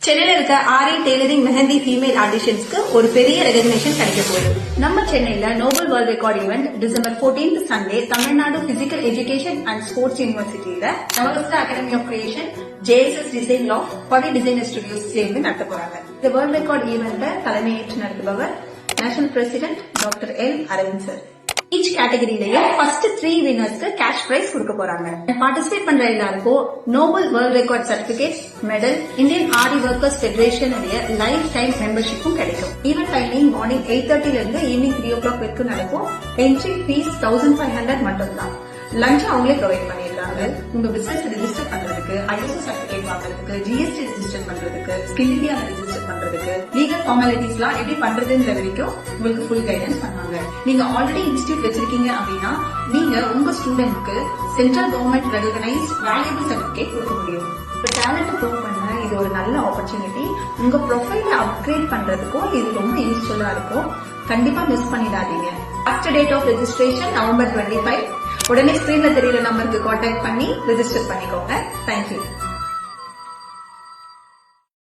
சென்னையில இருக்க aari tailoring mehndi female ஆடிஷன்ஸ்க்கு ஒரு பெரிய ரெகக்னேஷன் கிடைக்க போகுது. நம்ம சென்னையில Noble World Record event December 14th Sunday Tamil Nadu physical education and sports யூனிவர்சிட்டியில Navaratna academy of creation, JSS design law, படி டிசைனர் ஸ்டுடியோஸ் சேர்ந்து நடத்த போறாங்க. இந்த வேர்ல்ட் ரெக்கார்ட் ஈவெண்ட்டை தலைமையேற்று நடத்துபவர் national president doctor L Aravind sir. Each கேட்டகரியிலையும் ஃபர்ஸ்ட் 3 வினர்ஸ்க்கு கேஷ் பிரைஸ் கொடுக்க போறாங்க. பார்ட்டிசிபேட் பண்ற எல்லாருக்கும் Noble World Record certificate, medal, Indian Aari workers federation life time மெம்பர்ஷிப்பும் கிடைக்கும். ஈவென்ட் டைமிங் மார்னிங் 8:30 இருந்து ஈவினிங் 3 o'clock வரைக்கும் நடக்கும். என்ட்ரி ஃபீஸ் 1500 மட்டும் தான். லஞ்ச் அவங்களே ப்ரொவைட் பண்ணிடுறாங்க. உங்க பிசினஸ் ரெஜிஸ்டர் பண்றதுக்கு, ISO சர்டிபிகேட் வாங்குறதுக்கு, GST ரெஜிஸ்டர் பண்றதுக்கு, ஸ்கில் இந்தியா ரெஜிஸ்டர் பண்றதுக்கு, லீகல் ஃபார்மாலிட்டிஸ் எல்லாம் எப்படி பண்றதுன்ற வரைக்கும் உங்களுக்கு ஃபுல் கைடன்ஸ் பண்ணுவாங்க. நீங்க ஆல்ரெடி இன்ஸ்டியூட் வச்சிருக்கீங்க அப்படின்னா நீங்க உங்க ஸ்டூடெண்ட்க்கு central government recognised valuable certificate கொடுக்க முடியும். இப்போ டேலண்ட் ப்ரூவ் பண்ண இது ஒரு நல்ல ஆப்பர்ச்சுனிட்டி. உங்க ப்ரொஃபைல அப்கிரேட் பண்றதுக்கும் இது ரொம்ப யூஸ்ஃபுல்லா இருக்கும். கண்டிப்பா மிஸ் பண்ணிடாதீங்க. Last date of registration November 25. உடனே ஸ்கிரீன்ல தெரியுற நம்பருக்கு கான்டாக்ட் பண்ணி ரெஜிஸ்டர் பண்ணிக்கோங்க. தேங்க்யூ.